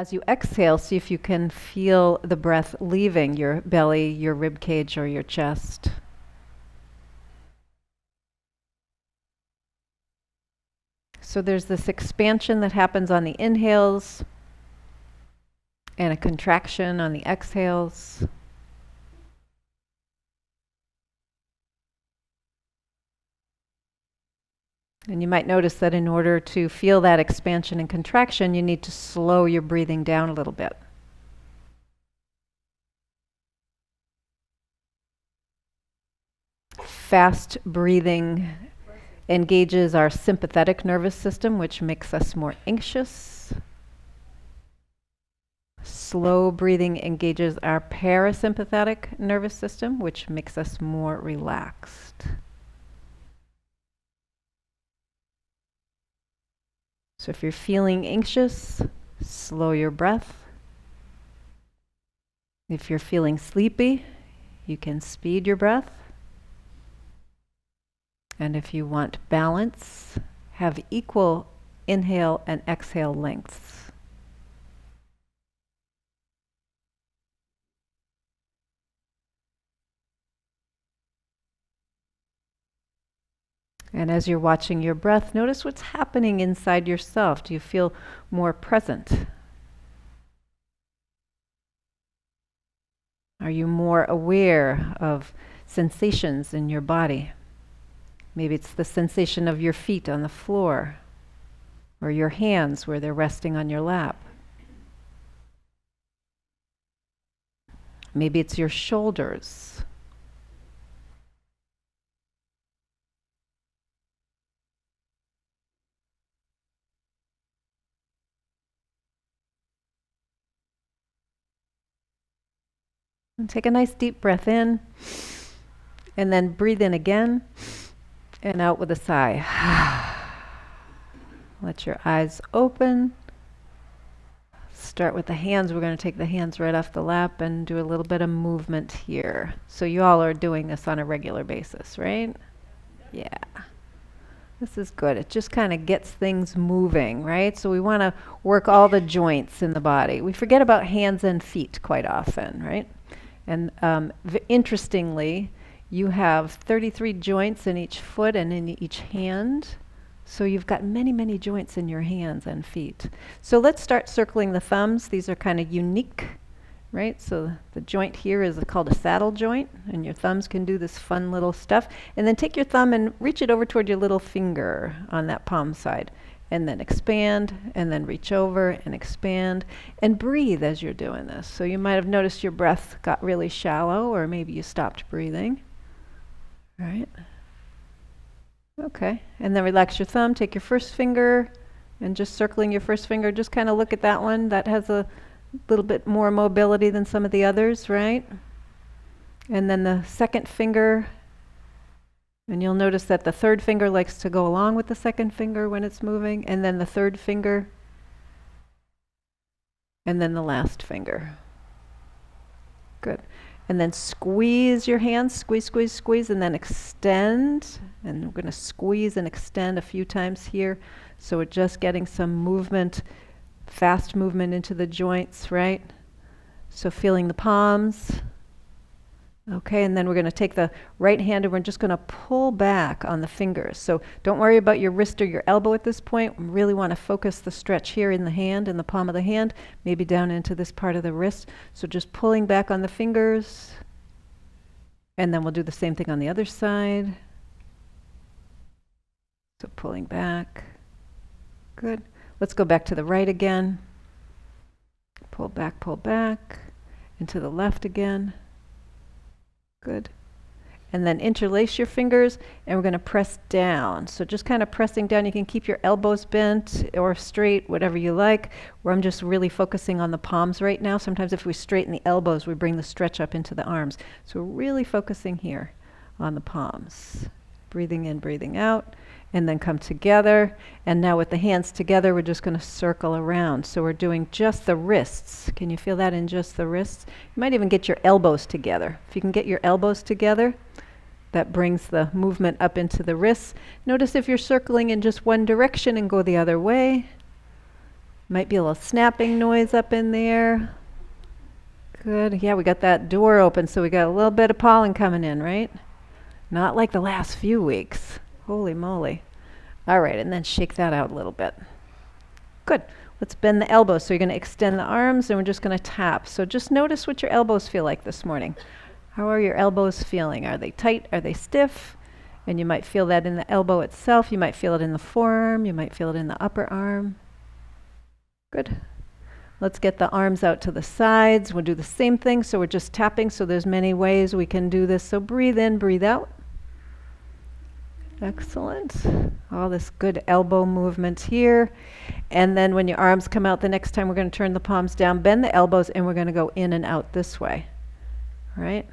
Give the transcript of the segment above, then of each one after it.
As you exhale, see if you can feel the breath leaving your belly, your rib cage, or your chest. So there's this expansion that happens on the inhales and a contraction on the exhales. And you might notice that in order to feel that expansion and contraction, you need to slow your breathing down a little bit. Fast breathing engages our sympathetic nervous system, which makes us more anxious. Slow breathing engages our parasympathetic nervous system, which makes us more relaxed. So if you're feeling anxious, slow your breath. If you're feeling sleepy, you can speed your breath. And if you want balance, have equal inhale and exhale lengths. And as you're watching your breath, notice what's happening inside yourself. Do you feel more present? Are you more aware of sensations in your body? Maybe it's the sensation of your feet on the floor, or your hands where they're resting on your lap. Maybe it's your shoulders. And take a nice deep breath in, and then breathe in again, and out with a sigh. Let your eyes open. Start with the hands. We're going to take the hands right off the lap and do a little bit of movement here. So you all are doing this on a regular basis, right? Yeah. This is good. It just kind of gets things moving, right? So we want to work all the joints in the body. We forget about hands and feet quite often, right? And interestingly, you have 33 joints in each foot and in each hand. So you've got many, many joints in your hands and feet. So let's start circling the thumbs. These are kind of unique, right? So the joint here is called a saddle joint, and your thumbs can do this fun little stuff. And then take your thumb and reach it over toward your little finger on that palm side. And then expand, and then reach over and expand, and breathe as you're doing this. So you might have noticed your breath got really shallow, or maybe you stopped breathing. Right? Okay, and then relax your thumb, take your first finger, and just circling your first finger, just kind of look at that one. That has a little bit more mobility than some of the others, right? And then the second finger, and you'll notice that the third finger likes to go along with the second finger when it's moving, and then the third finger, and then the last finger. Good. And then squeeze your hands, squeeze, squeeze, squeeze, and then extend. And we're going to squeeze and extend a few times here. So we're just getting some movement, fast movement into the joints, right? So feeling the palms. Okay, and then we're going to take the right hand and we're just going to pull back on the fingers. So don't worry about your wrist or your elbow at this point. We really want to focus the stretch here in the hand, in the palm of the hand, maybe down into this part of the wrist. So just pulling back on the fingers. And then we'll do the same thing on the other side. So pulling back. Good. Let's go back to the right again. Pull back, and to the left again. Good. And then interlace your fingers, and we're going to press down. So just kind of pressing down. You can keep your elbows bent or straight, whatever you like, where I'm just really focusing on the palms right now. Sometimes if we straighten the elbows, we bring the stretch up into the arms. So we're really focusing here on the palms. Breathing in, breathing out, and then come together. And now with the hands together, we're just going to circle around. So we're doing just the wrists. Can you feel that in just the wrists? You might even get your elbows together. If you can get your elbows together, that brings the movement up into the wrists. Notice if you're circling in just one direction and go the other way. Might be a little snapping noise up in there. Good. Yeah, we got that door open, so we got a little bit of pollen coming in, right? Not like the last few weeks. Holy moly. All right, and then shake that out a little bit. Good. Let's bend the elbows. So you're going to extend the arms, and we're just going to tap. So just notice what your elbows feel like this morning. How are your elbows feeling? Are they tight? Are they stiff? And you might feel that in the elbow itself. You might feel it in the forearm. You might feel it in the upper arm. Good. Let's get the arms out to the sides. We'll do the same thing. So we're just tapping. So there's many ways we can do this. So breathe in, breathe out. Excellent. All this good elbow movement here. And then when your arms come out, the next time we're going to turn the palms down, bend the elbows, and we're going to go in and out this way. Right?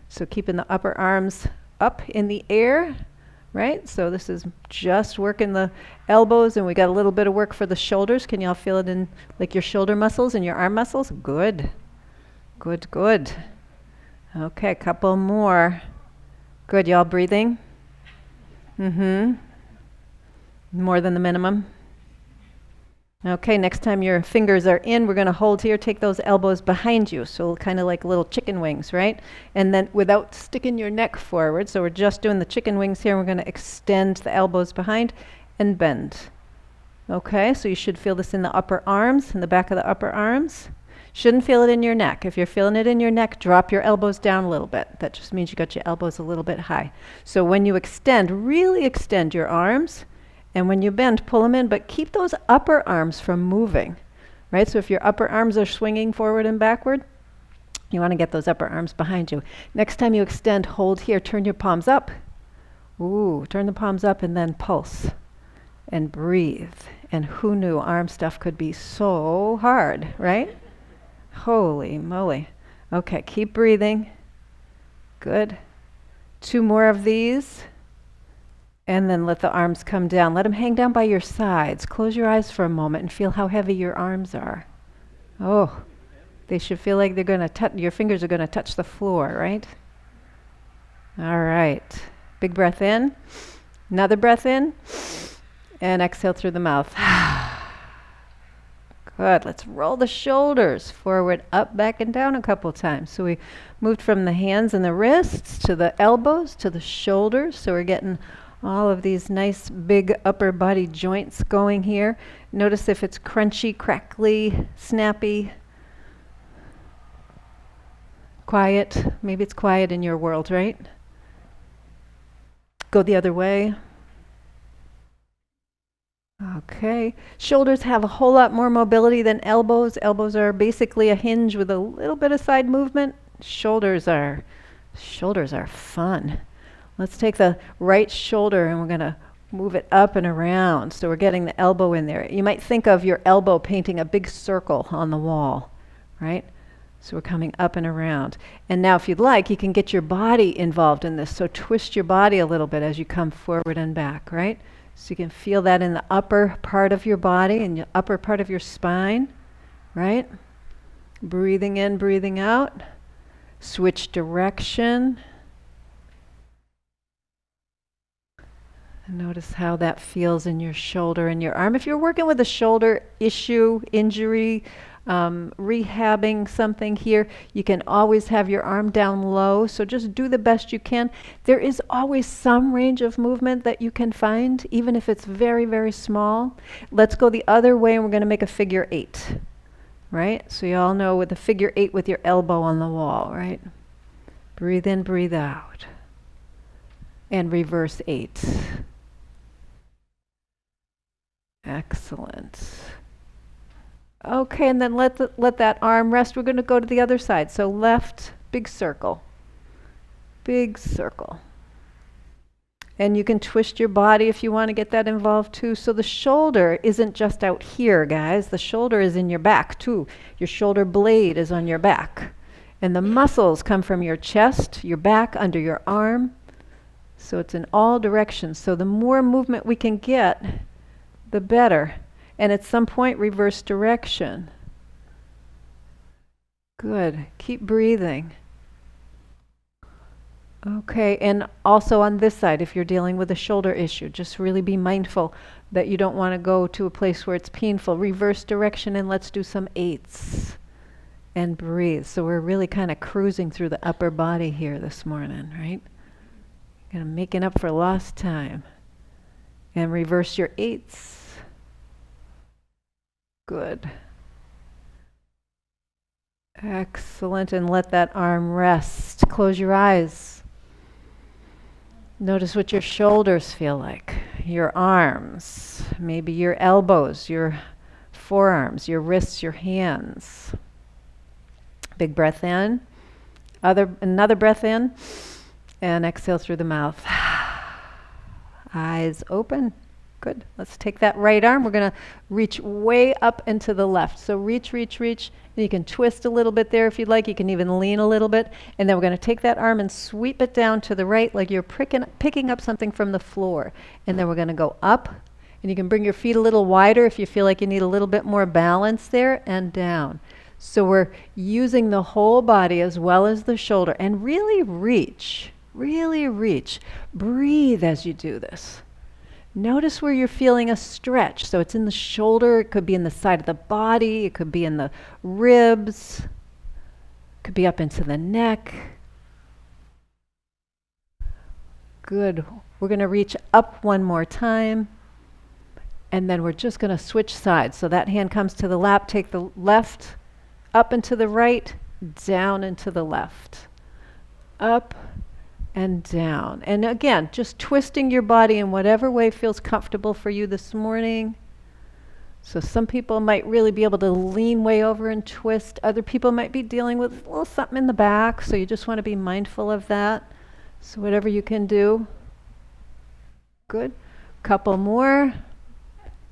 So keeping the upper arms up in the air, right? So this is just working the elbows, and we got a little bit of work for the shoulders. Can y'all feel it in like your shoulder muscles and your arm muscles? Good. Good, good. Okay, a couple more. Good, y'all breathing? Mm-hmm. More than the minimum. Okay, next time your fingers are in, we're going to hold here, take those elbows behind you. So kind of like little chicken wings, right? And then without sticking your neck forward, so we're just doing the chicken wings here, and we're going to extend the elbows behind and bend. Okay, so you should feel this in the upper arms, in the back of the upper arms. Shouldn't feel it in your neck. If you're feeling it in your neck, drop your elbows down a little bit. That just means you got your elbows a little bit high. So when you extend, really extend your arms. And when you bend, pull them in, but keep those upper arms from moving, right? So if your upper arms are swinging forward and backward, you want to get those upper arms behind you. Next time you extend, hold here, turn your palms up. Ooh, turn the palms up and then pulse and breathe. And who knew arm stuff could be so hard, right? Holy moly. Okay, keep breathing. Good. 2 more of these. And then let the arms come down. Let them hang down by your sides. Close your eyes for a moment and feel how heavy your arms are. Oh, they should feel like they're going to touch, your fingers are going to touch the floor, right? All right. Big breath in. Another breath in. And exhale through the mouth. Good. Let's roll the shoulders forward, up, back, and down a couple times. So we moved from the hands and the wrists to the elbows to the shoulders. So we're getting all of these nice big upper body joints going here. Notice if it's crunchy, crackly, snappy, quiet. Maybe it's quiet in your world, right? Go the other way. Okay. Shoulders have a whole lot more mobility than elbows. Elbows are basically a hinge with a little bit of side movement. Shoulders are fun. Let's take the right shoulder and we're going to move it up and around. So we're getting the elbow in there. You might think of your elbow painting a big circle on the wall, right? So we're coming up and around. And now if you'd like, you can get your body involved in this. So twist your body a little bit as you come forward and back, right? So you can feel that in the upper part of your body and the upper part of your spine, right? Breathing in, breathing out. Switch direction. And notice how that feels in your shoulder and your arm. If you're working with a shoulder issue, injury, rehabbing something here, you can always have your arm down low. So just do the best you can. There is always some range of movement that you can find, even if it's very, very small. Let's go the other way and we're going to make a figure 8, right? So you all know with the figure 8 with your elbow on the wall, right? Breathe in, breathe out. And reverse 8. Excellent. Okay, and then let that arm rest. We're going to go to the other side. So left, big circle. Big circle. And you can twist your body if you want to get that involved too. So the shoulder isn't just out here, guys. The shoulder is in your back too. Your shoulder blade is on your back. And the muscles come from your chest, your back, under your arm. So it's in all directions. So the more movement we can get, the better. And at some point, reverse direction. Good. Keep breathing. Okay, and also on this side, if you're dealing with a shoulder issue, just really be mindful that you don't want to go to a place where it's painful. Reverse direction and let's do some eights and breathe. So we're really kind of cruising through the upper body here this morning, right? Kind of making up for lost time. And reverse your eights. Good. Excellent, and let that arm rest. Close your eyes. Notice what your shoulders feel like, your arms, maybe your elbows, your forearms, your wrists, your hands. Big breath in, another breath in, and exhale through the mouth. Eyes open. Good. Let's take that right arm. We're going to reach way up into the left. So reach, reach, reach. And you can twist a little bit there if you'd like. You can even lean a little bit. And then we're going to take that arm and sweep it down to the right like you're picking up something from the floor. And then we're going to go up. And you can bring your feet a little wider if you feel like you need a little bit more balance there, and down. So we're using the whole body as well as the shoulder. And really reach. Really reach. Breathe as you do this. Notice where you're feeling a stretch. So it's in the shoulder, it could be in the side of the body, it could be in the ribs, it could be up into the neck. Good. We're going to reach up one more time. And then we're just going to switch sides. So that hand comes to the lap, take the left, up and to the right, down and to the left. Up and down. And again, just twisting your body in whatever way feels comfortable for you this morning. So some people might really be able to lean way over and twist. Other people might be dealing with a little something in the back, so you just want to be mindful of that. So whatever you can do. Good. Couple more.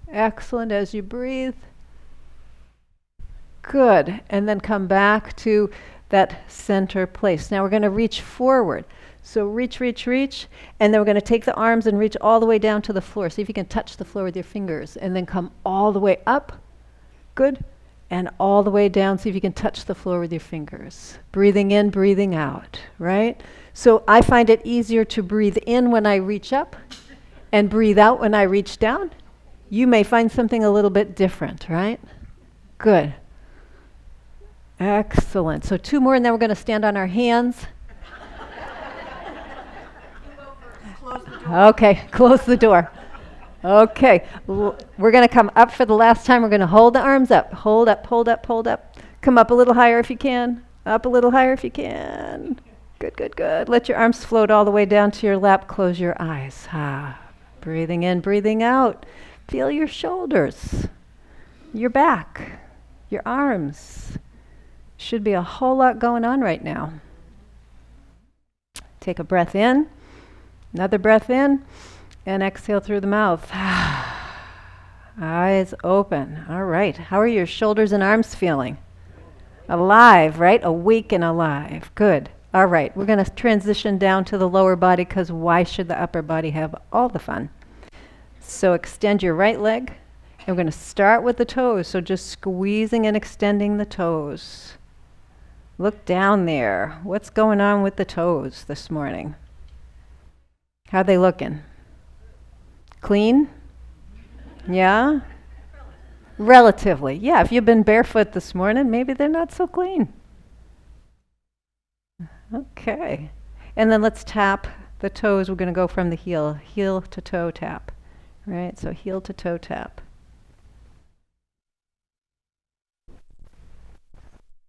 Excellent as you breathe. Good. And then come back to that center place. Now we're going to reach forward. So reach, reach, reach, and then we're going to take the arms and reach all the way down to the floor. See if you can touch the floor with your fingers, and then come all the way up. Good. And all the way down. See if you can touch the floor with your fingers. Breathing in, breathing out, right? So I find it easier to breathe in when I reach up and breathe out when I reach down. You may find something a little bit different, right? Good. Excellent. So 2 more, and then we're going to stand on our hands. Okay, close the door. Okay, we're going to come up for the last time. We're going to hold the arms up. Hold up, hold up, hold up. Come up a little higher if you can. Up a little higher if you can. Good, good, good. Let your arms float all the way down to your lap. Close your eyes. Breathing in, breathing out. Feel your shoulders, your back, your arms. Should be a whole lot going on right now. Take a breath in. Another breath in, and exhale through the mouth. Eyes open. All right. How are your shoulders and arms feeling? Alive, right? Awake and alive. Good. All right. We're going to transition down to the lower body, because why should the upper body have all the fun? So extend your right leg. And we're going to start with the toes. So just squeezing and extending the toes. Look down there. What's going on with the toes this morning? How are they looking? Clean? Yeah? Relatively. Yeah, if you've been barefoot this morning, maybe they're not so clean. Okay. And then let's tap the toes. We're going to go from the heel to toe tap. Right? So heel to toe tap.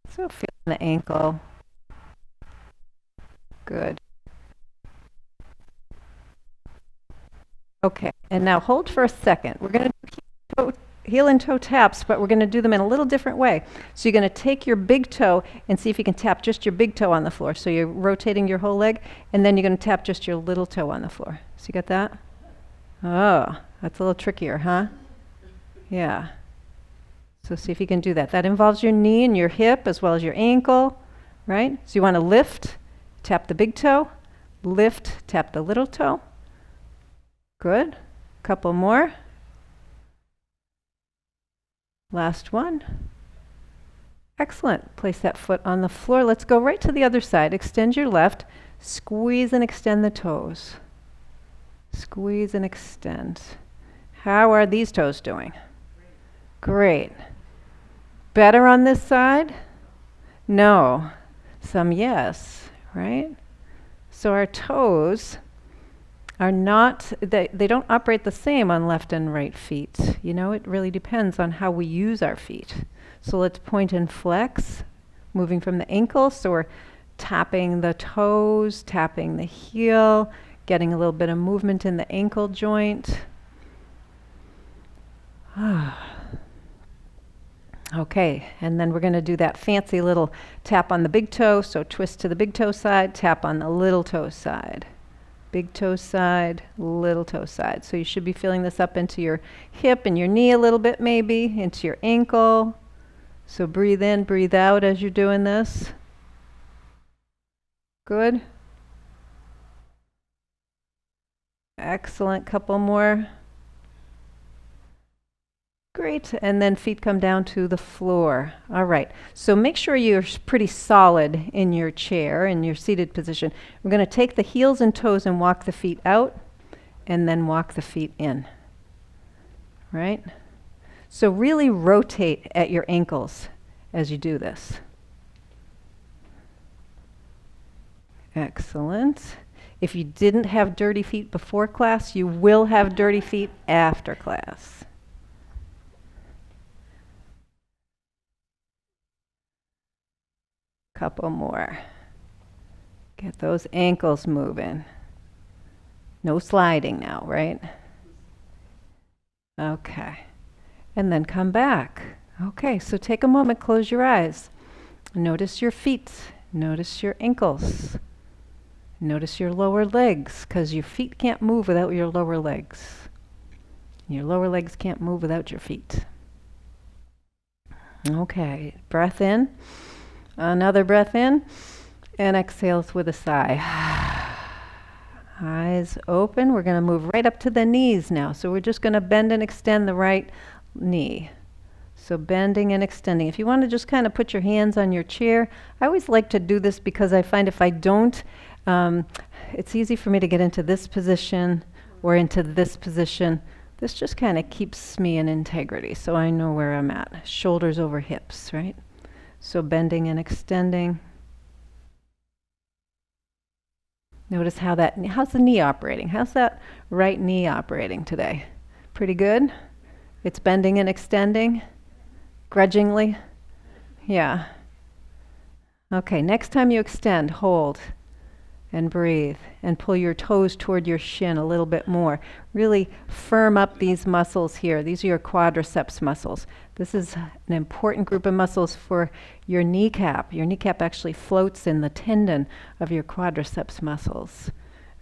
So feel the ankle. Good. Okay, and now hold for a second. We're going to do heel and toe taps, but we're going to do them in a little different way. So you're going to take your big toe and see if you can tap just your big toe on the floor. So you're rotating your whole leg, and then you're going to tap just your little toe on the floor. So you got that? Oh, that's a little trickier, huh? Yeah. So see if you can do that. That involves your knee and your hip as well as your ankle, right? So you want to lift, tap the big toe, lift, tap the little toe. Good. Couple more. Last one. Excellent. Place that foot on the floor. Let's go right to the other side. Extend your left. Squeeze and extend the toes. Squeeze and extend. How are these toes doing? Great. Better on this side? No. Some yes, right? So our toes are not, they don't operate the same on left and right feet. You know, it really depends on how we use our feet. So let's point and flex, moving from the ankle. So we're tapping the toes, tapping the heel, getting a little bit of movement in the ankle joint. Okay, and then we're going to do that fancy little tap on the big toe. So twist to the big toe side, tap on the little toe side. Big toe side, little toe side. So you should be feeling this up into your hip and your knee a little bit maybe, into your ankle. So breathe in, breathe out as you're doing this. Good. Excellent. Couple more. Great. And then feet come down to the floor. All right. So make sure you're pretty solid in your chair, in your seated position. We're going to take the heels and toes and walk the feet out and then walk the feet in. Right? So really rotate at your ankles as you do this. Excellent. If you didn't have dirty feet before class, you will have dirty feet after class. Couple more. Get those ankles moving. No sliding now, right? Okay. And then come back. Okay, so take a moment, close your eyes. Notice your feet. Notice your ankles. Notice your lower legs, because your feet can't move without your lower legs. Your lower legs can't move without your feet. Okay, breath in. Another breath in, and exhales with a sigh. Eyes open. We're going to move right up to the knees now. So we're just going to bend and extend the right knee. So bending and extending. If you want to just kind of put your hands on your chair, I always like to do this because I find if I don't, it's easy for me to get into this position or into this position. This just kind of keeps me in integrity, so I know where I'm at. Shoulders over hips, right? So bending and extending. Notice how's the knee operating? How's that right knee operating today? Pretty good? It's bending and extending? Grudgingly? Yeah. Okay, next time you extend, hold and breathe and pull your toes toward your shin a little bit more. Really firm up these muscles here. These are your quadriceps muscles. This is an important group of muscles for your kneecap. Your kneecap actually floats in the tendon of your quadriceps muscles.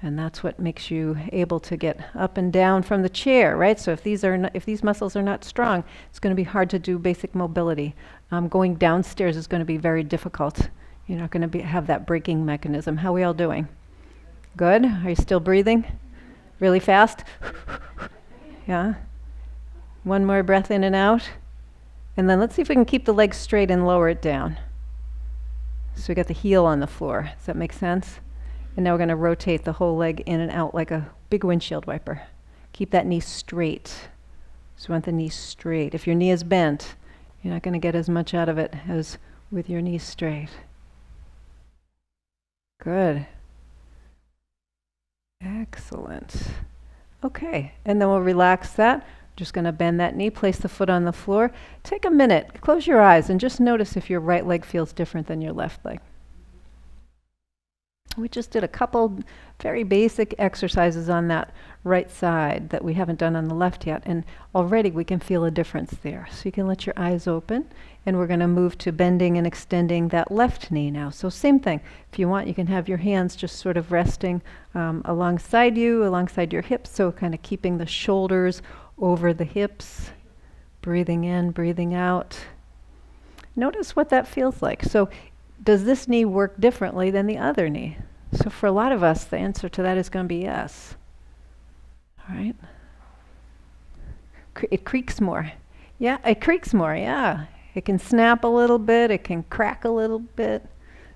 And that's what makes you able to get up and down from the chair, right? So if these muscles are not strong, it's going to be hard to do basic mobility. Going downstairs is going to be very difficult. You're not going to have that braking mechanism. How are we all doing? Good? Are you still breathing? Really fast? Yeah? One more breath in and out. And then let's see if we can keep the legs straight and lower it down. So we got the heel on the floor. Does that make sense? And now we're going to rotate the whole leg in and out like a big windshield wiper. Keep that knee straight. So we want the knee straight. If your knee is bent, you're not going to get as much out of it as with your knee straight. Good. Excellent. Okay, and then we'll relax that. Just going to bend that knee, place the foot on the floor. Take a minute, close your eyes, and just notice if your right leg feels different than your left leg. We just did a couple very basic exercises on that right side that we haven't done on the left yet, and already we can feel a difference there. So you can let your eyes open, and we're going to move to bending and extending that left knee now. So same thing. If you want, you can have your hands just sort of resting alongside you, alongside your hips, so kind of keeping the shoulders over the hips, breathing in, breathing out. Notice what that feels like. So does this knee work differently than the other knee? So for a lot of us, the answer to that is going to be yes. All right. It creaks more. Yeah, it creaks more, yeah. It can snap a little bit, it can crack a little bit.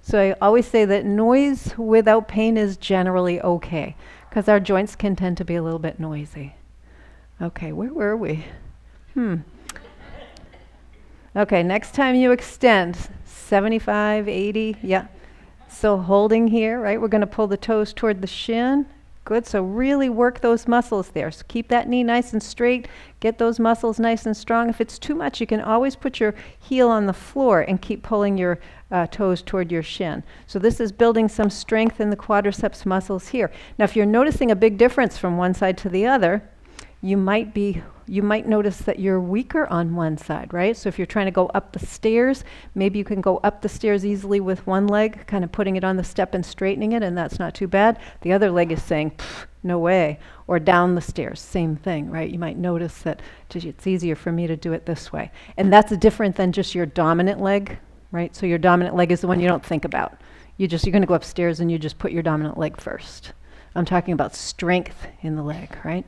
So I always say that noise without pain is generally okay, because our joints can tend to be a little bit noisy. Okay, where were we? Okay, next time you extend, 75, 80, yeah. So holding here, right? We're going to pull the toes toward the shin. Good, so really work those muscles there. So keep that knee nice and straight. Get those muscles nice and strong. If it's too much, you can always put your heel on the floor and keep pulling your toes toward your shin. So this is building some strength in the quadriceps muscles here. Now, if you're noticing a big difference from one side to the other, you might notice that you're weaker on one side, right? So if you're trying to go up the stairs, maybe you can go up the stairs easily with one leg, kind of putting it on the step and straightening it, and that's not too bad. The other leg is saying, no way. Or down the stairs, same thing, right? You might notice that it's easier for me to do it this way. And that's different than just your dominant leg, right? So your dominant leg is the one you don't think about. You're going to go upstairs and you just put your dominant leg first. I'm talking about strength in the leg, right?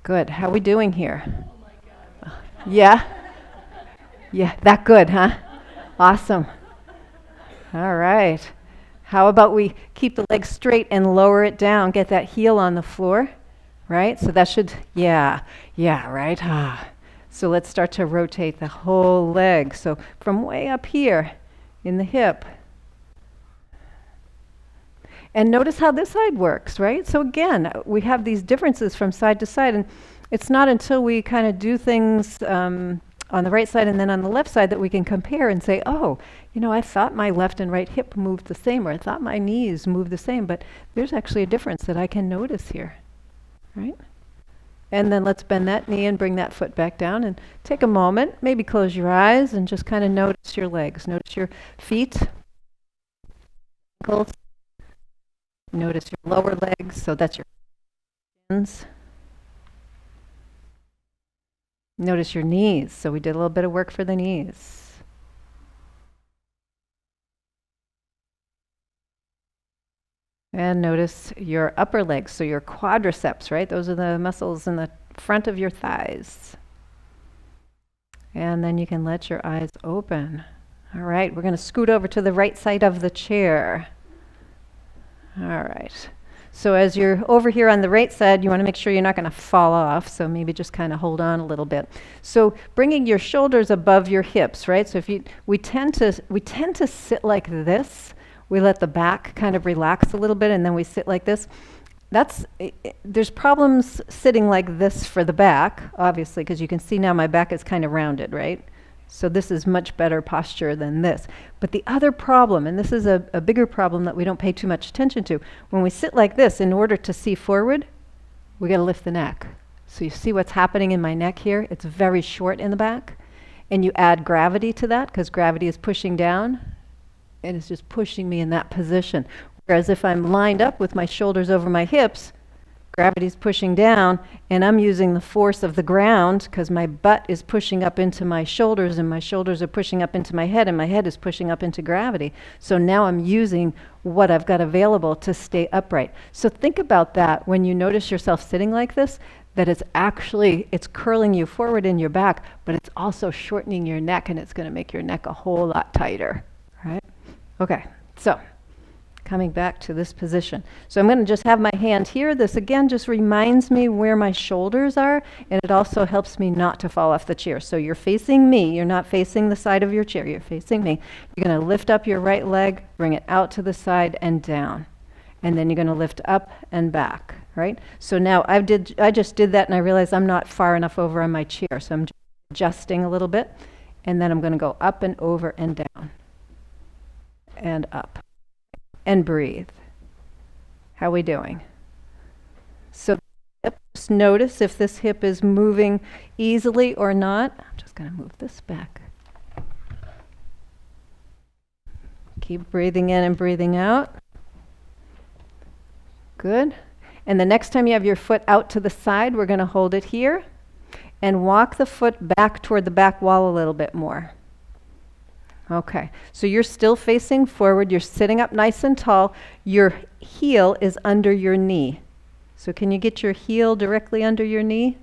Good. How are we doing here? Oh my God. Yeah? Yeah, that good, huh? Awesome. All right. How about we keep the leg straight and lower it down, get that heel on the floor, right? So that should, yeah, right? So let's start to rotate the whole leg. So from way up here in the hip. And notice how this side works, right? So again, we have these differences from side to side, and it's not until we kind of do things on the right side and then on the left side that we can compare and say, oh, I thought my left and right hip moved the same, or I thought my knees moved the same, but there's actually a difference that I can notice here, right? And then let's bend that knee and bring that foot back down and take a moment, maybe close your eyes and just kind of notice your legs. Notice your feet, ankles. Notice your lower legs, so that's your shins. Notice your knees, so we did a little bit of work for the knees. And notice your upper legs, so your quadriceps, right? Those are the muscles in the front of your thighs. And then you can let your eyes open. All right, we're going to scoot over to the right side of the chair. All right. So as you're over here on the right side, you want to make sure you're not going to fall off. So maybe just kind of hold on a little bit. So bringing your shoulders above your hips, right? So we tend to sit like this. We let the back kind of relax a little bit, and then we sit like this. There's problems sitting like this for the back, obviously, because you can see now my back is kind of rounded, right? So this is much better posture than this. But the other problem, and this is a bigger problem that we don't pay too much attention to, when we sit like this, in order to see forward, we got to lift the neck. So you see what's happening in my neck here? It's very short in the back. And you add gravity to that, because gravity is pushing down, and it's just pushing me in that position. Whereas if I'm lined up with my shoulders over my hips, gravity's pushing down, and I'm using the force of the ground because my butt is pushing up into my shoulders, and my shoulders are pushing up into my head, and my head is pushing up into gravity. So now I'm using what I've got available to stay upright. So think about that when you notice yourself sitting like this, that it's curling you forward in your back, but it's also shortening your neck, and it's going to make your neck a whole lot tighter, right? Okay, so coming back to this position. So I'm going to just have my hand here. This again just reminds me where my shoulders are, and it also helps me not to fall off the chair. So you're facing me. You're not facing the side of your chair. You're facing me. You're going to lift up your right leg, bring it out to the side and down. And then you're going to lift up and back, right? So now I just did that, and I realized I'm not far enough over on my chair. So I'm just adjusting a little bit, and then I'm going to go up and over and down and up. And breathe. How are we doing? So just notice if this hip is moving easily or not. I'm just going to move this back. Keep breathing in and breathing out. Good. And the next time you have your foot out to the side, we're going to hold it here and walk the foot back toward the back wall a little bit more. Okay, so you're still facing forward. You're sitting up nice and tall. Your heel is under your knee. So can you get your heel directly under your knee?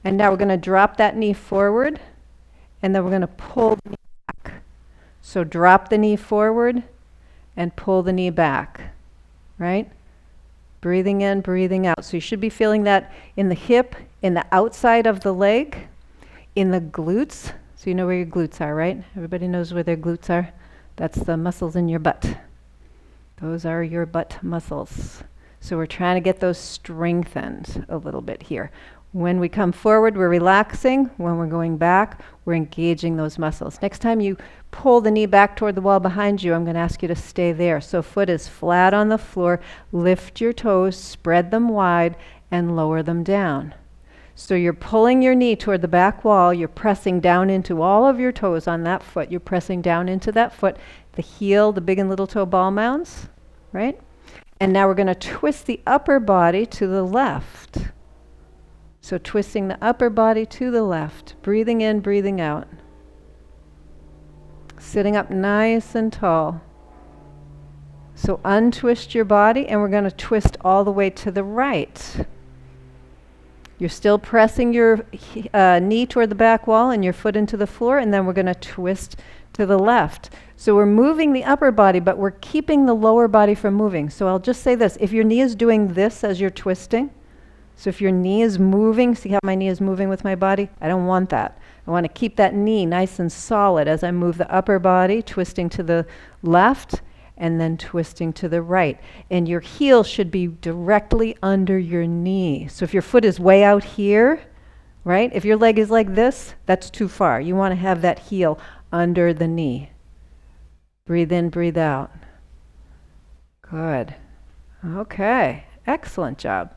And now we're going to drop that knee forward, and then we're going to pull the knee back. So drop the knee forward and pull the knee back, right? Breathing in, breathing out. So you should be feeling that in the hip, in the outside of the leg, in the glutes. So you know where your glutes are, right? Everybody knows where their glutes are. That's the muscles in your butt. Those are your butt muscles. So we're trying to get those strengthened a little bit here. When we come forward, we're relaxing. When we're going back, we're engaging those muscles. Next time you pull the knee back toward the wall behind you, I'm going to ask you to stay there. So foot is flat on the floor. Lift your toes, spread them wide, and lower them down. So you're pulling your knee toward the back wall. You're pressing down into all of your toes on that foot. You're pressing down into that foot, the heel, the big and little toe ball mounds, right? And now we're going to twist the upper body to the left. So twisting the upper body to the left, breathing in, breathing out. Sitting up nice and tall. So untwist your body, and we're going to twist all the way to the right. You're still pressing your knee toward the back wall and your foot into the floor, and then we're going to twist to the left. So we're moving the upper body, but we're keeping the lower body from moving. So I'll just say this. If your knee is doing this as you're twisting, so if your knee is moving, see how my knee is moving with my body? I don't want that. I want to keep that knee nice and solid as I move the upper body, twisting to the left and then twisting to the right. And your heel should be directly under your knee. So if your foot is way out here, right? If your leg is like this, that's too far. You want to have that heel under the knee. Breathe in, breathe out. Good. Okay. Excellent job.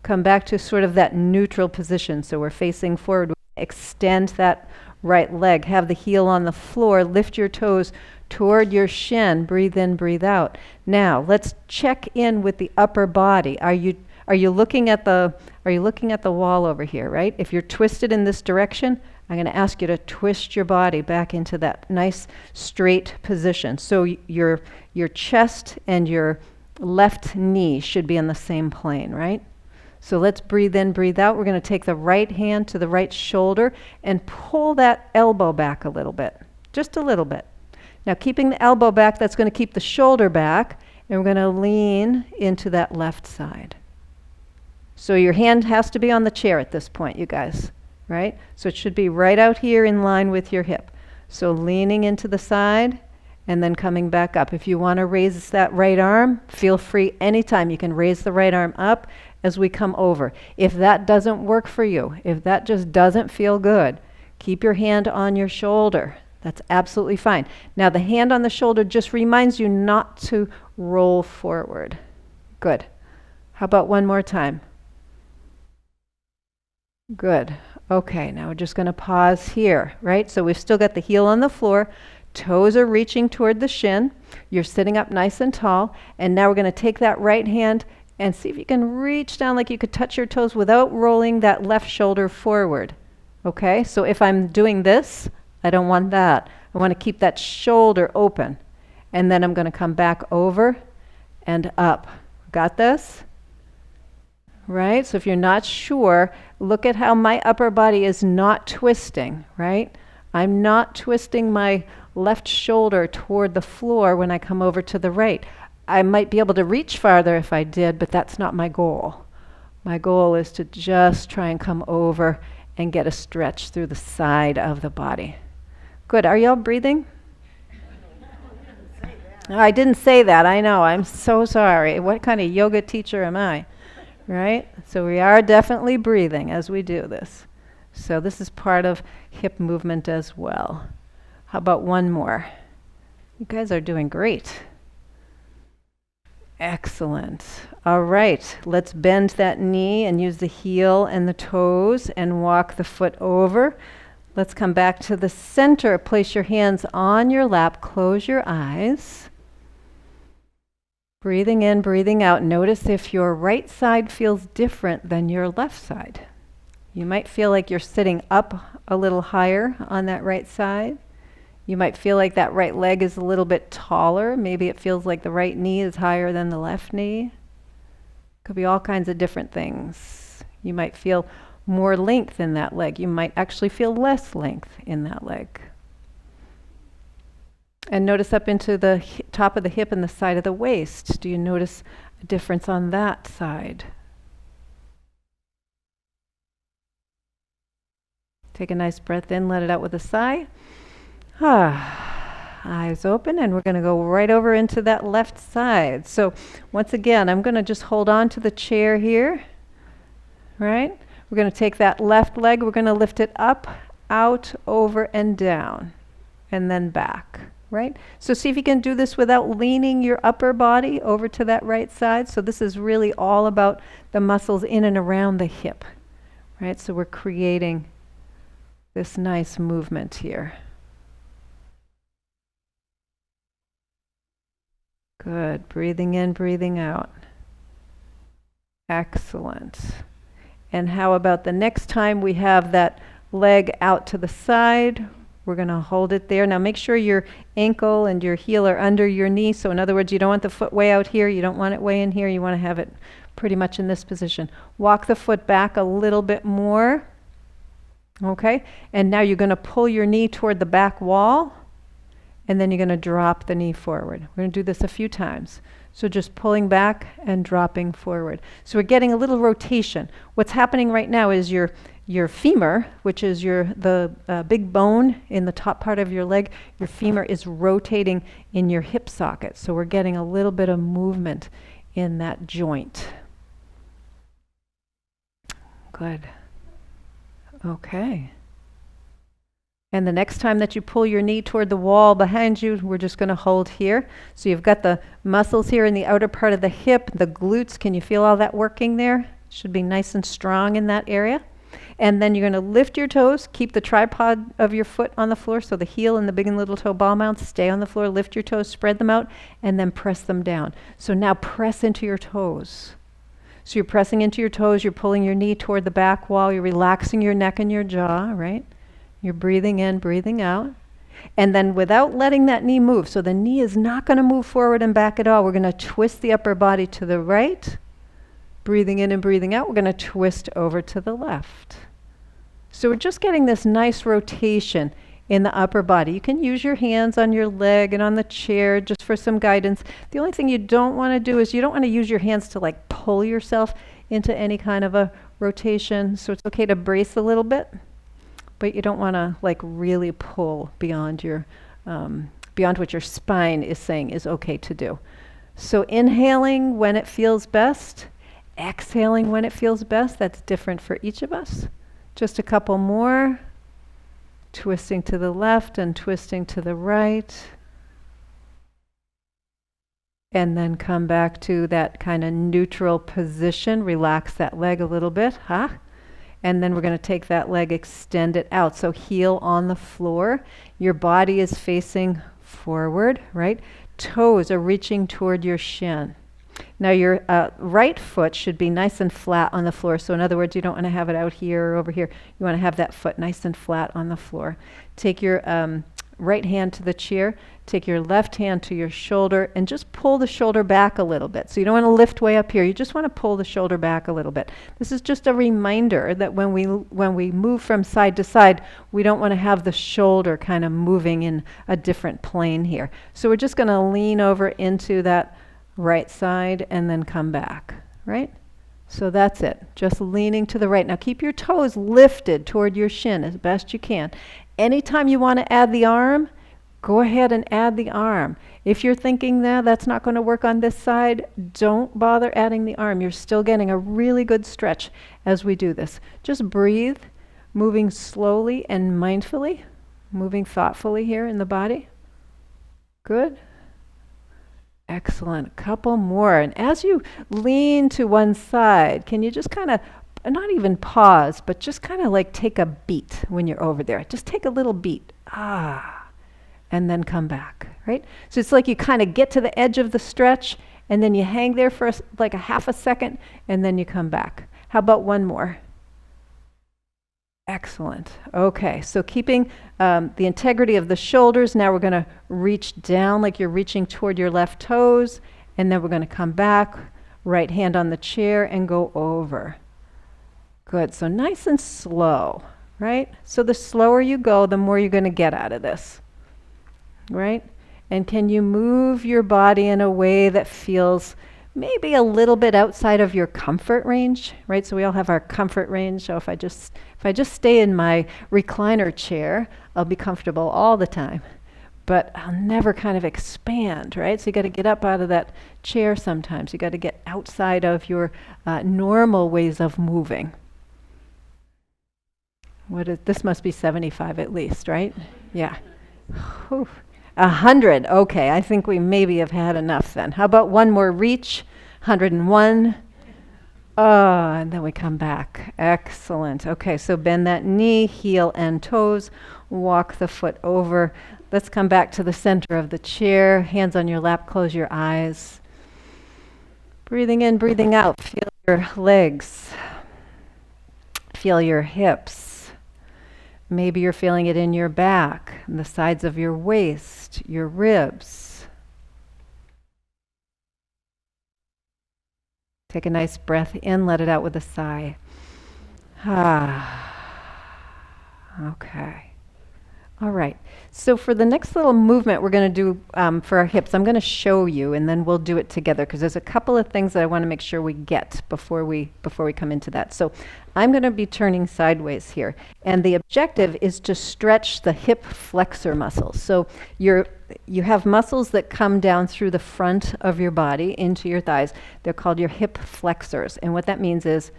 Come back to sort of that neutral position. So we're facing forward. Extend that right leg. Have the heel on the floor. Lift your toes toward your shin. Breathe in, breathe out. Now, let's check in with the upper body. Are you looking at the wall over here, right? If you're twisted in this direction, I'm going to ask you to twist your body back into that nice straight position. So your chest and your left knee should be on the same plane, right? So let's breathe in, breathe out. We're going to take the right hand to the right shoulder and pull that elbow back a little bit, just a little bit. Now keeping the elbow back, that's going to keep the shoulder back, and we're going to lean into that left side. So your hand has to be on the chair at this point, you guys, right? So it should be right out here in line with your hip. So leaning into the side and then coming back up. If you want to raise that right arm, feel free anytime. You can raise the right arm up as we come over. If that doesn't work for you, if that just doesn't feel good, keep your hand on your shoulder. That's absolutely fine. Now the hand on the shoulder just reminds you not to roll forward. Good. How about one more time? Good. Okay, now we're just going to pause here, right? So we've still got the heel on the floor. Toes are reaching toward the shin. You're sitting up nice and tall. And now we're going to take that right hand and see if you can reach down like you could touch your toes without rolling that left shoulder forward. Okay, so if I'm doing this, I don't want that. I want to keep that shoulder open. And then I'm going to come back over and up. Got this? Right? So if you're not sure, look at how my upper body is not twisting, right? I'm not twisting my left shoulder toward the floor when I come over to the right. I might be able to reach farther if I did, but that's not my goal. My goal is to just try and come over and get a stretch through the side of the body. Good. Are y'all breathing? No, I didn't say that. I know. I'm so sorry. What kind of yoga teacher am I? Right? So we are definitely breathing as we do this. So this is part of hip movement as well. How about one more? You guys are doing great. Excellent. All right, let's bend that knee and use the heel and the toes and walk the foot over. Let's come back to the center. Place your hands on your lap. Close your eyes. Breathing in, breathing out. Notice if your right side feels different than your left side. You might feel like you're sitting up a little higher on that right side. You might feel like that right leg is a little bit taller. Maybe it feels like the right knee is higher than the left knee. Could be all kinds of different things. You might feel more length in that leg. You might actually feel less length in that leg. And notice up into the top of the hip and the side of the waist. Do you notice a difference on that side? Take a nice breath in, let it out with a sigh. Eyes open, and we're going to go right over into that left side. So once again, I'm going to just hold on to the chair here, right? We're going to take that left leg, we're going to lift it up, out, over, and down, and then back, right? So see if you can do this without leaning your upper body over to that right side. So this is really all about the muscles in and around the hip, right? So we're creating this nice movement here. Good. Breathing in, breathing out. Excellent. And how about the next time we have that leg out to the side? We're going to hold it there. Now make sure your ankle and your heel are under your knee. So in other words, you don't want the foot way out here. You don't want it way in here. You want to have it pretty much in this position. Walk the foot back a little bit more. Okay? And now you're going to pull your knee toward the back wall. And then you're going to drop the knee forward. We're going to do this a few times. So just pulling back and dropping forward. So we're getting a little rotation. What's happening right now is your femur, which is the big bone in the top part of your leg, your femur is rotating in your hip socket. So we're getting a little bit of movement in that joint. Good. Okay. And the next time that you pull your knee toward the wall behind you, we're just going to hold here. So you've got the muscles here in the outer part of the hip, the glutes. Can you feel all that working there? Should be nice and strong in that area. And then you're going to lift your toes, keep the tripod of your foot on the floor, so the heel and the big and little toe ball mounts stay on the floor. Lift your toes, spread them out, and then press them down. So now press into your toes. So you're pressing into your toes, you're pulling your knee toward the back wall, you're relaxing your neck and your jaw, right? You're breathing in, breathing out. And then without letting that knee move, so the knee is not going to move forward and back at all. We're going to twist the upper body to the right. Breathing in and breathing out, we're going to twist over to the left. So we're just getting this nice rotation in the upper body. You can use your hands on your leg and on the chair just for some guidance. The only thing you don't want to do is you don't want to use your hands to like pull yourself into any kind of a rotation. So it's okay to brace a little bit. But you don't want to like really pull beyond your beyond what your spine is saying is okay to do. So inhaling when it feels best, exhaling when it feels best. That's different for each of us. Just a couple more. Twisting to the left and twisting to the right. And then come back to that kind of neutral position. Relax that leg a little bit, huh? And then we're going to take that leg, extend it out. So heel on the floor. Your body is facing forward, right? Toes are reaching toward your shin. Now your right foot should be nice and flat on the floor. So in other words, you don't want to have it out here or over here. You want to have that foot nice and flat on the floor. Take your right hand to the chair. Take your left hand to your shoulder and just pull the shoulder back a little bit. So you don't want to lift way up here. You just want to pull the shoulder back a little bit. This is just a reminder that when we move from side to side, we don't want to have the shoulder kind of moving in a different plane here. So we're just going to lean over into that right side and then come back, right? So that's it. Just leaning to the right. Now keep your toes lifted toward your shin as best you can. Anytime you want to add the arm, go ahead and add the arm. If you're thinking that's not going to work on this side, don't bother adding the arm. You're still getting a really good stretch as we do this. Just breathe, moving slowly and mindfully, moving thoughtfully here in the body. Good. Excellent. A couple more. And as you lean to one side, can you just kind of, not even pause, but just kind of like take a beat when you're over there. Just take a little beat. And then come back, right? So it's like you kind of get to the edge of the stretch and then you hang there for like a half a second and then you come back. How about one more? Excellent. Okay, so keeping the integrity of the shoulders. Now we're going to reach down like you're reaching toward your left toes, and then we're going to come back, right hand on the chair, and go over. Good. So nice and slow, right? So the slower you go, the more you're going to get out of this, right? And can you move your body in a way that feels maybe a little bit outside of your comfort range, right? So we all have our comfort range. So if I just stay in my recliner chair, I'll be comfortable all the time. But I'll never kind of expand, right? So you got to get up out of that chair sometimes. You got to get outside of your normal ways of moving. This must be 75 at least, right? Yeah. Whew. 100. Okay, I think we maybe have had enough then. How about one more reach? 101. Oh, and then we come back. Excellent. Okay, so bend that knee, heel and toes. Walk the foot over. Let's come back to the center of the chair. Hands on your lap, close your eyes. Breathing in, breathing out. Feel your legs. Feel your hips. Maybe you're feeling it in your back, and the sides of your waist, your ribs. Take a nice breath in, let it out with a sigh. Okay. All right. So for the next little movement we're going to do for our hips, I'm going to show you, and then we'll do it together because there's a couple of things that I want to make sure we get before we come into that. So I'm going to be turning sideways here, and the objective is to stretch the hip flexor muscles. So you have muscles that come down through the front of your body into your thighs. They're called your hip flexors, and what that means is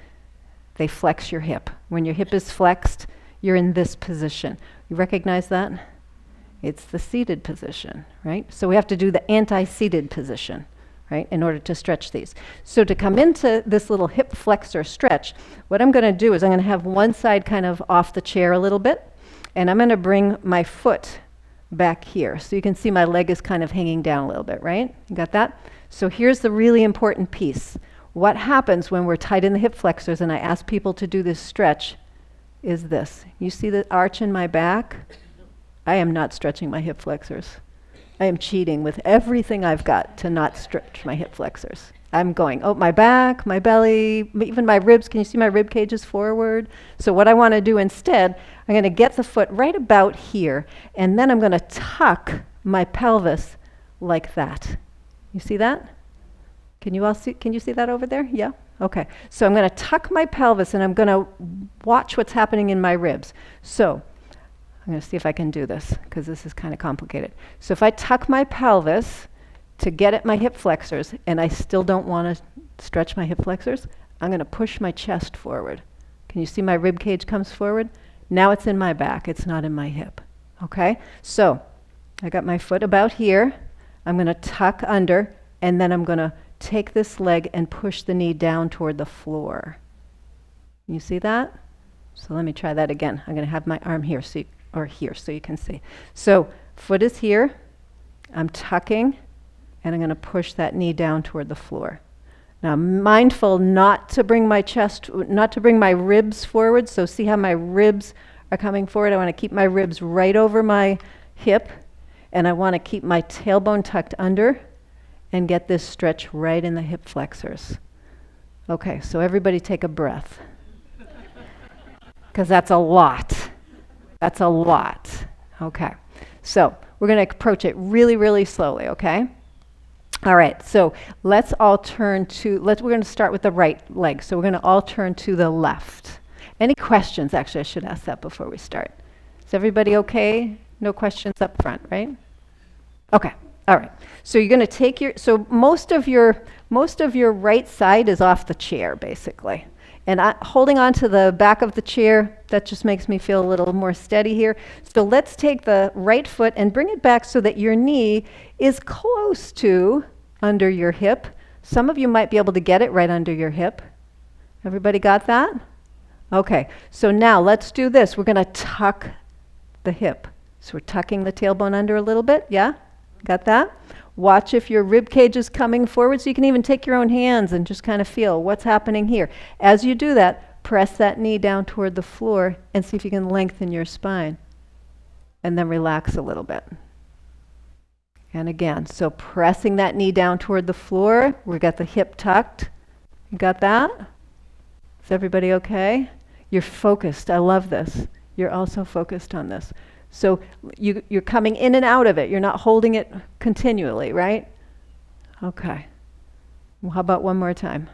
they flex your hip. When your hip is flexed, you're in this position. You recognize that? It's the seated position, right? So we have to do the anti-seated position, right, in order to stretch these. So to come into this little hip flexor stretch, what I'm going to do is I'm going to have one side kind of off the chair a little bit, and I'm going to bring my foot back here. So you can see my leg is kind of hanging down a little bit, right? You got that? So here's the really important piece. What happens when we're tight in the hip flexors, and I ask people to do this stretch, is this. You see the arch in my back? I am not stretching my hip flexors. I am cheating with everything I've got to not stretch my hip flexors. I'm going, my back, my belly, even my ribs. Can you see my rib cages forward? So what I want to do instead, I'm going to get the foot right about here, and then I'm going to tuck my pelvis like that. You see that? Can you see that over there? Yeah? Okay. So I'm going to tuck my pelvis, and I'm going to watch what's happening in my ribs. So I'm going to see if I can do this, because this is kind of complicated. So if I tuck my pelvis to get at my hip flexors, and I still don't want to stretch my hip flexors, I'm going to push my chest forward. Can you see my rib cage comes forward? Now it's in my back. It's not in my hip. Okay? So I got my foot about here. I'm going to tuck under, and then I'm going to take this leg and push the knee down toward the floor. You see that? So let me try that again. I'm going to have my arm here, so you can see. So foot is here. I'm tucking, and I'm going to push that knee down toward the floor. Now, I'm mindful not to bring my ribs forward. So see how my ribs are coming forward? I want to keep my ribs right over my hip, and I want to keep my tailbone tucked under and get this stretch right in the hip flexors. Okay, so everybody take a breath. Because that's a lot. That's a lot. Okay, so we're going to approach it really, really slowly, okay? All right, so let's all turn to, we're going to start with the right leg. So we're going to all turn to the left. Any questions? Actually, I should ask that before we start. Is everybody okay? No questions up front, right? Okay. All right. So you're going to take most of your right side is off the chair, basically. And holding on to the back of the chair, that just makes me feel a little more steady here. So let's take the right foot and bring it back so that your knee is close to under your hip. Some of you might be able to get it right under your hip. Everybody got that? Okay. So now let's do this. We're going to tuck the hip. So we're tucking the tailbone under a little bit. Yeah? Got that? Watch if your rib cage is coming forward, so you can even take your own hands and just kind of feel what's happening here. As you do that, press that knee down toward the floor and see if you can lengthen your spine. And then relax a little bit. And again, so pressing that knee down toward the floor. We got the hip tucked. You got that? Is everybody okay? You're focused. I love this. You're also focused on this. So you're coming in and out of it. You're not holding it continually, right? Okay. Well, how about one more time?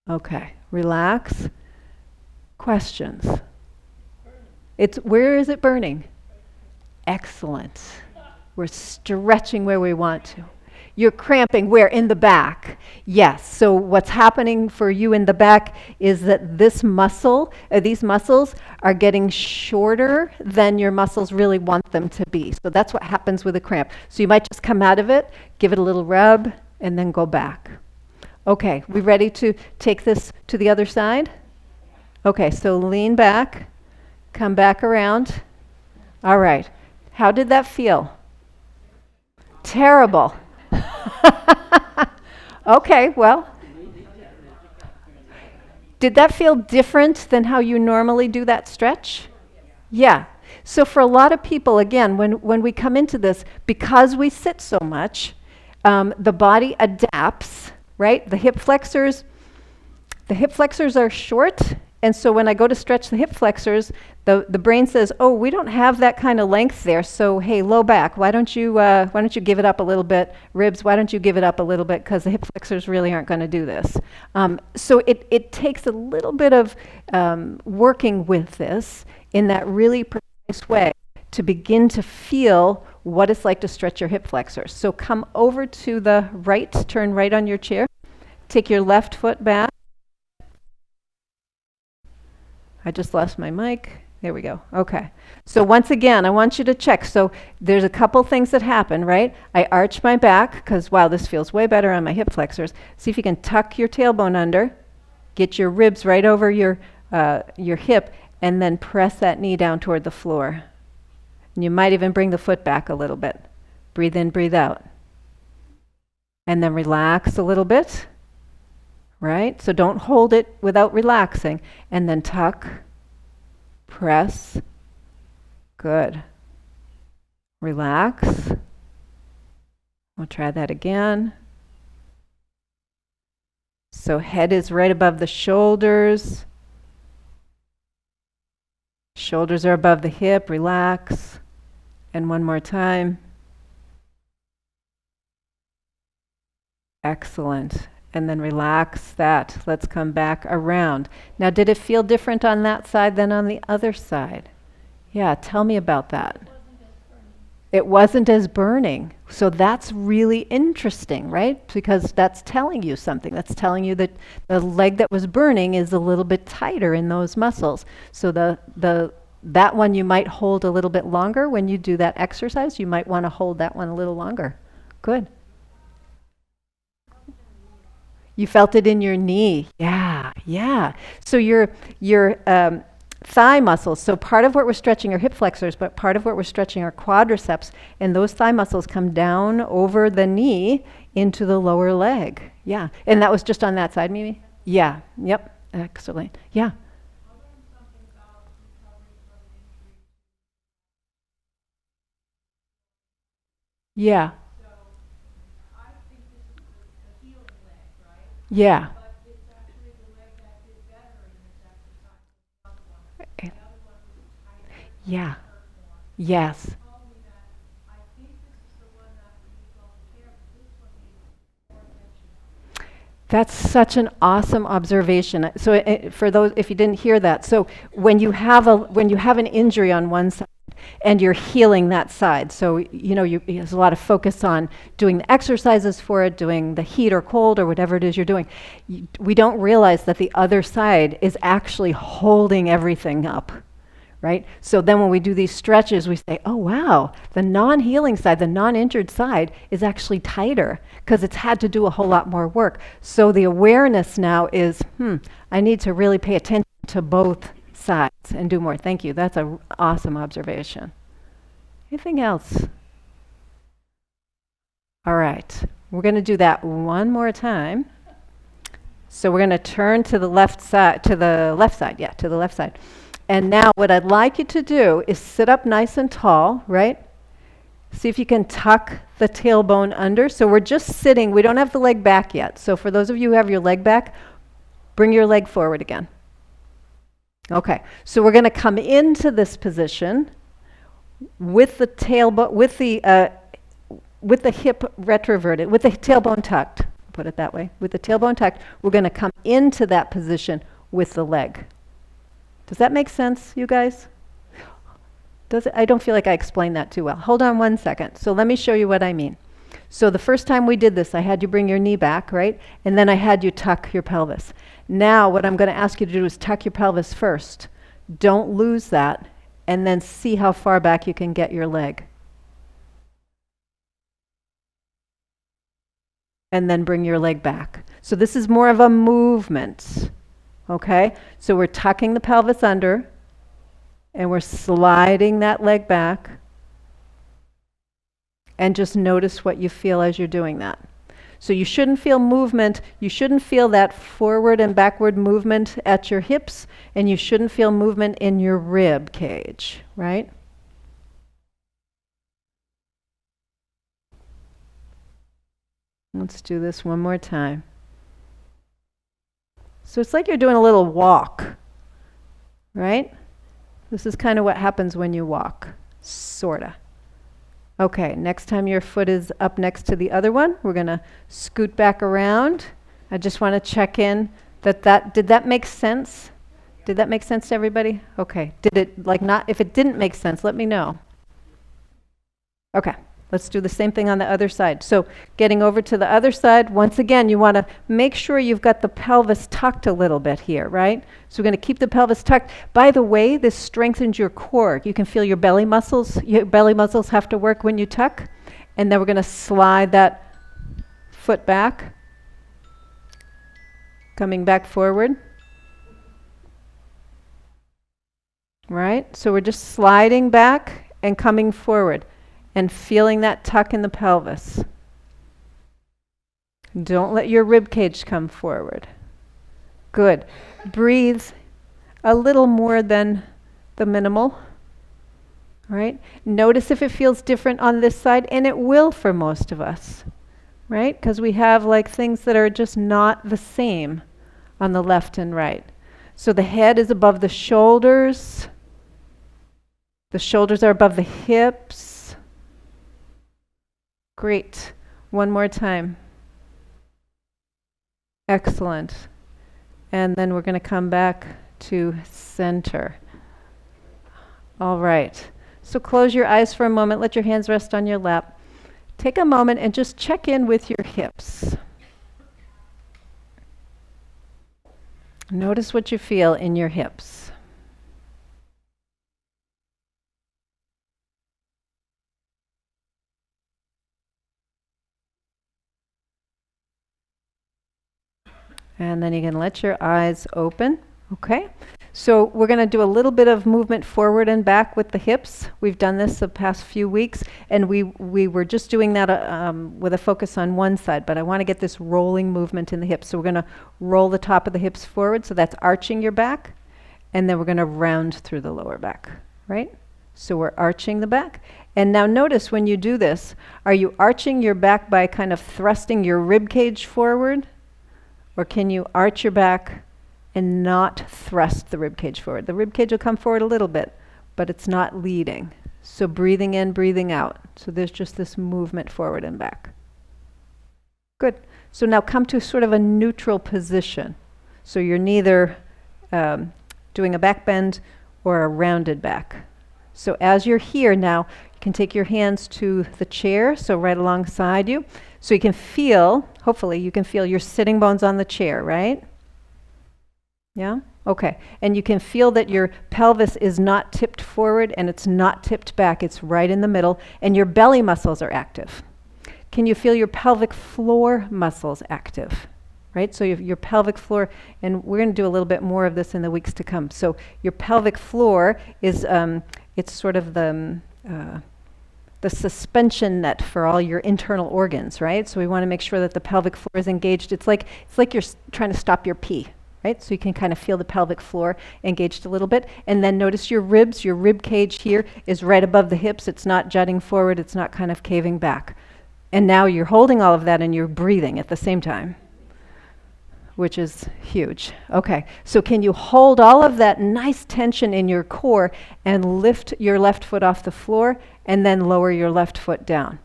Okay. Relax. Questions? Where is it burning? Excellent. We're stretching where we want to. You're cramping where? In the back. Yes. So what's happening for you in the back is that these muscles are getting shorter than your muscles really want them to be. So that's what happens with a cramp. So you might just come out of it, give it a little rub, and then go back. Okay, we ready to take this to the other side? Okay, so lean back, come back around. All right. How did that feel? Terrible. Okay, well, did that feel different than how you normally do that stretch? Yeah. So for a lot of people, again, when we come into this, because we sit so much, the body adapts, right? The hip flexors are short, and so when I go to stretch the hip flexors, the brain says, "Oh, we don't have that kind of length there. So hey, low back, why don't you give it up a little bit? Ribs, why don't you give it up a little bit? Because the hip flexors really aren't going to do this." So it takes a little bit of working with this in that really precise way to begin to feel what it's like to stretch your hip flexors. So come over to the right, turn right on your chair, take your left foot back. I just lost my mic. There we go. Okay. So once again, I want you to check. So there's a couple things that happen, right? I arch my back because, wow, this feels way better on my hip flexors. See if you can tuck your tailbone under, get your ribs right over your hip, and then press that knee down toward the floor. And you might even bring the foot back a little bit. Breathe in, breathe out. And then relax a little bit. Right? So don't hold it without relaxing. And then tuck, press. Good. Relax. We'll try that again. So head is right above the shoulders. Shoulders are above the hip. Relax. And one more time. Excellent. And then relax that. Let's come back around. Now, did it feel different on that side than on the other side? Yeah, tell me about that. It wasn't as burning. So that's really interesting, right? Because that's telling you something. That's telling you that the leg that was burning is a little bit tighter in those muscles. So that one you might hold a little bit longer when you do that exercise. You might want to hold that one a little longer. Good. You felt it in your knee. Yeah. So your thigh muscles. So part of what we're stretching are hip flexors, but part of what we're stretching are quadriceps. And those thigh muscles come down over the knee into the lower leg. Yeah. And that was just on that side, maybe? Yeah. Yep. Excellent. Yeah. Yeah. Yeah. Yeah. Yes. That's such an awesome observation. So for those, if you didn't hear that, so when you have an injury on one side and you're healing that side, so there's a lot of focus on doing the exercises for it, doing the heat or cold or whatever it is you're doing. We don't realize that the other side is actually holding everything up. Right? So then when we do these stretches, we say, oh, wow, the non-healing side, the non-injured side is actually tighter because it's had to do a whole lot more work. So the awareness now is, I need to really pay attention to both sides and do more. Thank you. That's an awesome observation. Anything else? All right. We're going to do that one more time. So we're going to turn to the left side. And now what I'd like you to do is sit up nice and tall, right? See if you can tuck the tailbone under. So we're just sitting. We don't have the leg back yet. So for those of you who have your leg back, bring your leg forward again. Okay, so we're going to come into this position with the tailbone, with the hip retroverted, with the tailbone tucked. Put it that way. With the tailbone tucked, we're going to come into that position with the leg. Does that make sense, you guys? Does it? I don't feel like I explained that too well. Hold on one second. So let me show you what I mean. So the first time we did this, I had you bring your knee back, right? And then I had you tuck your pelvis. Now what I'm going to ask you to do is tuck your pelvis first. Don't lose that, and then see how far back you can get your leg. And then bring your leg back. So this is more of a movement, okay? So we're tucking the pelvis under, and we're sliding that leg back. And just notice what you feel as you're doing that. So you shouldn't feel movement, you shouldn't feel that forward and backward movement at your hips, and you shouldn't feel movement in your rib cage, right? Let's do this one more time. So it's like you're doing a little walk, right? This is kind of what happens when you walk, sorta. Okay, next time your foot is up next to the other one, we're going to scoot back around. I just want to check in did that make sense? Did that make sense to everybody? Okay. Did it not, if it didn't make sense, let me know. Okay. Let's do the same thing on the other side. So getting over to the other side, once again, you want to make sure you've got the pelvis tucked a little bit here, right? So we're going to keep the pelvis tucked. By the way, this strengthens your core. You can feel your belly muscles. Your belly muscles have to work when you tuck. And then we're going to slide that foot back, coming back forward. Right? So we're just sliding back and coming forward. And feeling that tuck in the pelvis. Don't let your rib cage come forward. Good. Breathe a little more than the minimal. Right? Notice if it feels different on this side, and it will for most of us. Right? Because we have like things that are just not the same on the left and right. So the head is above the shoulders. The shoulders are above the hips. Great. One more time. Excellent. And then we're going to come back to center. All right. So close your eyes for a moment. Let your hands rest on your lap. Take a moment and just check in with your hips. Notice what you feel in your hips. And then you can let your eyes open. Okay. So we're going to do a little bit of movement forward and back with the hips. We've done this the past few weeks, and we were just doing that with a focus on one side, but I want to get this rolling movement in the hips. So we're going to roll the top of the hips forward, so that's arching your back, and then we're going to round through the lower back, right? So we're arching the back. And now notice when you do this, are you arching your back by kind of thrusting your rib cage forward? Or can you arch your back and not thrust the rib cage forward? The rib cage will come forward a little bit, but it's not leading. So breathing in, breathing out. So there's just this movement forward and back. Good. So now come to sort of a neutral position. So you're neither doing a back bend or a rounded back. So as you're here now, you can take your hands to the chair, so right alongside you. So you can feel, hopefully you can feel your sitting bones on the chair, right? Yeah? Okay. And you can feel that your pelvis is not tipped forward and it's not tipped back. It's right in the middle, and your belly muscles are active. Can you feel your pelvic floor muscles active? Right? So your pelvic floor, and we're going to do a little bit more of this in the weeks to come. So your pelvic floor is, it's sort of the suspension net for all your internal organs, right? So we want to make sure that the pelvic floor is engaged. It's like you're trying to stop your pee, right? So you can kind of feel the pelvic floor engaged a little bit. And then notice your ribs, your rib cage here is right above the hips. It's not jutting forward. It's not kind of caving back. And now you're holding all of that and you're breathing at the same time. which is huge. Okay, so can you hold all of that nice tension in your core and lift your left foot off the floor and then lower your left foot down?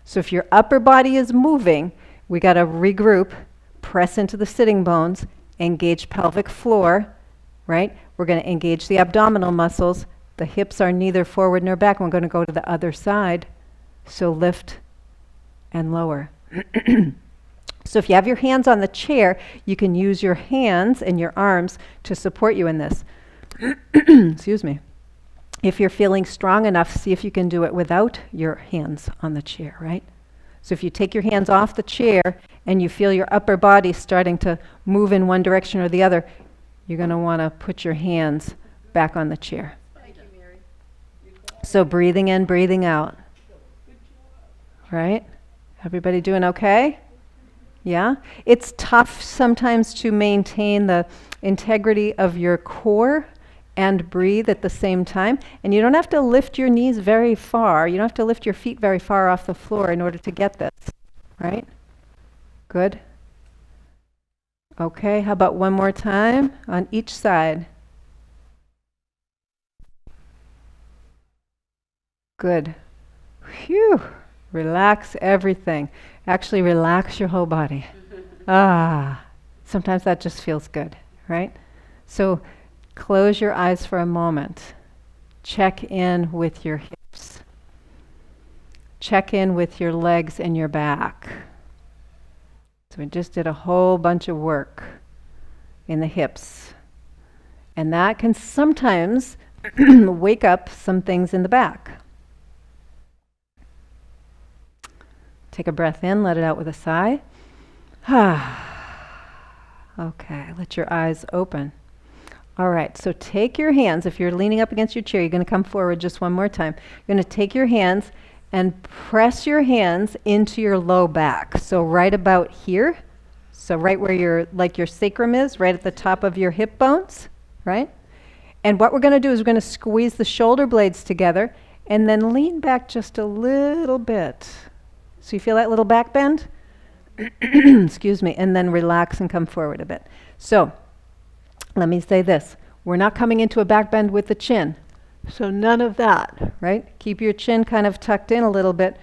So if your upper body is moving, we got to regroup, press into the sitting bones, engage pelvic floor, right? We're going to engage the abdominal muscles. The hips are neither forward nor back. We're going to go to the other side. So lift and lower. So if you have your hands on the chair, you can use your hands and your arms to support you in this. Excuse me. If you're feeling strong enough, see if you can do it without your hands on the chair, right? So if you take your hands off the chair and you feel your upper body starting to move in one direction or the other, you're going to want to put your hands back on the chair. Thank you, Mary. So breathing in, breathing out. Right? Everybody doing okay? Yeah? It's tough sometimes to maintain the integrity of your core and breathe at the same time. And you don't have to lift your knees very far. You don't have to lift your feet very far off the floor in order to get this. Right? Good? Okay, how about one more time on each side? Good. Phew. Relax everything. Actually relax your whole body. Sometimes that just feels good, right? So close your eyes for a moment. Check in with your hips. Check in with your legs and your back. So we just did a whole bunch of work in the hips. And that can sometimes wake up some things in the back. Take a breath in, let it out with a sigh. Okay, let your eyes open. All right, so take your hands. If you're leaning up against your chair, you're going to come forward just one more time. You're going to take your hands and press your hands into your low back. So right about here. So right where your sacrum is, right at the top of your hip bones, right? And what we're going to do is we're going to squeeze the shoulder blades together and then lean back just a little bit. So you feel that little back bend? Excuse me. And then relax and come forward a bit. So let me say this. We're not coming into a back bend with the chin. So none of that, right? Keep your chin kind of tucked in a little bit.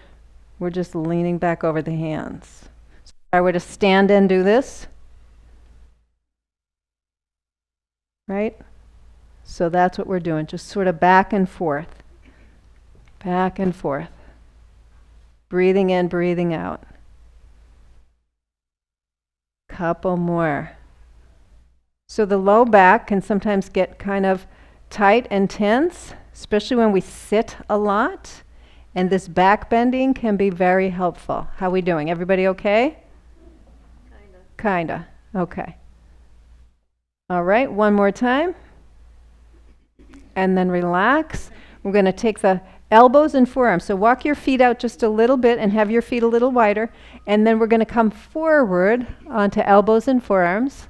We're just leaning back over the hands. So if I were to stand and do this, right? So that's what we're doing. Just sort of back and forth. Back and forth. Breathing in, breathing out. Couple more. So the low back can sometimes get kind of tight and tense, especially when we sit a lot. And this back bending can be very helpful. How are we doing? Everybody okay? Kinda. Okay. All right, one more time. And then relax. We're going to take the elbows and forearms. So walk your feet out just a little bit and have your feet a little wider. And then we're going to come forward onto elbows and forearms.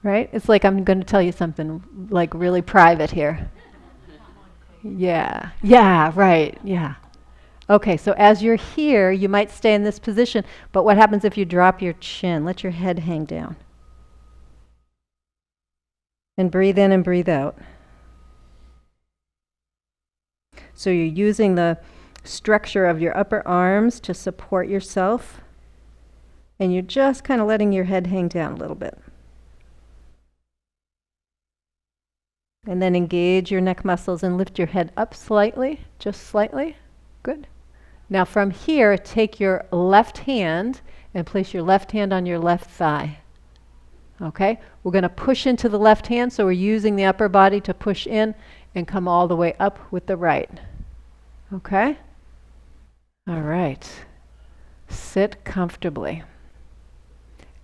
Right? It's like I'm going to tell you something like really private here. Yeah. Yeah, right. Yeah. Okay, so as you're here, you might stay in this position, but what happens if you drop your chin? Let your head hang down. And breathe in and breathe out. So you're using the structure of your upper arms to support yourself, and you're just kind of letting your head hang down a little bit. And then engage your neck muscles and lift your head up slightly, just slightly. Good. Now from here, take your left hand and place your left hand on your left thigh. Okay? We're going to push into the left hand, so we're using the upper body to push in and come all the way up with the right. Okay? All right. Sit comfortably.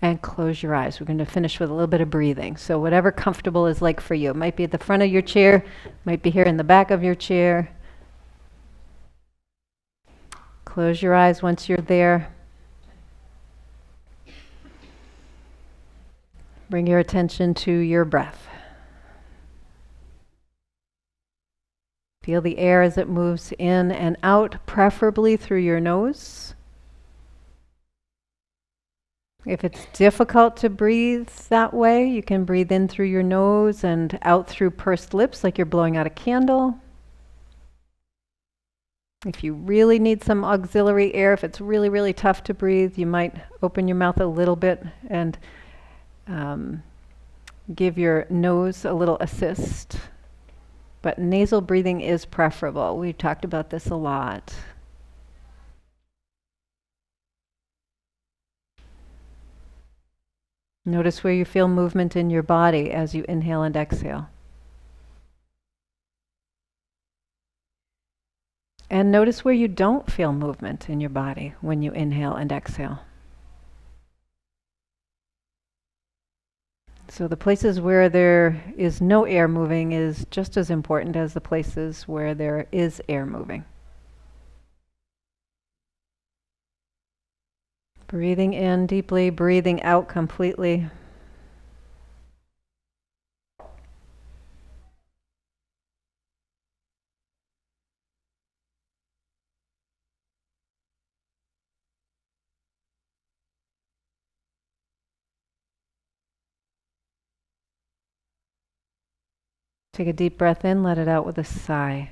And close your eyes. We're going to finish with a little bit of breathing. So whatever comfortable is like for you. It might be at the front of your chair, might be here in the back of your chair. Close your eyes once you're there. Bring your attention to your breath. Feel the air as it moves in and out, preferably through your nose. If it's difficult to breathe that way, you can breathe in through your nose and out through pursed lips like you're blowing out a candle. If you really need some auxiliary air, if it's really, really tough to breathe, you might open your mouth a little bit and give your nose a little assist. But nasal breathing is preferable. We've talked about this a lot. Notice where you feel movement in your body as you inhale and exhale. And notice where you don't feel movement in your body when you inhale and exhale. So the places where there is no air moving is just as important as the places where there is air moving. Breathing in deeply, breathing out completely. Take a deep breath in, let it out with a sigh.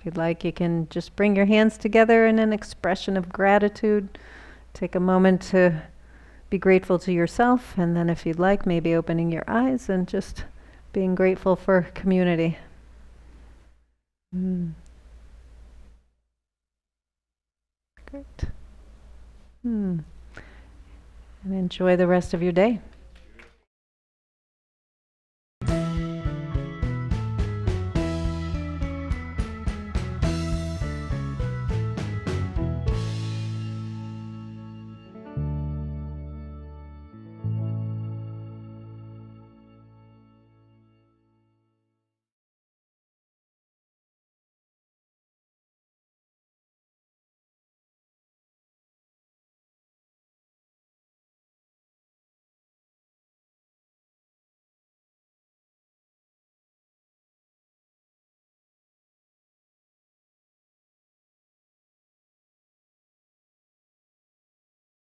If you'd like, you can just bring your hands together in an expression of gratitude. Take a moment to be grateful to yourself, and then if you'd like, maybe opening your eyes and just being grateful for community. Great. And enjoy the rest of your day.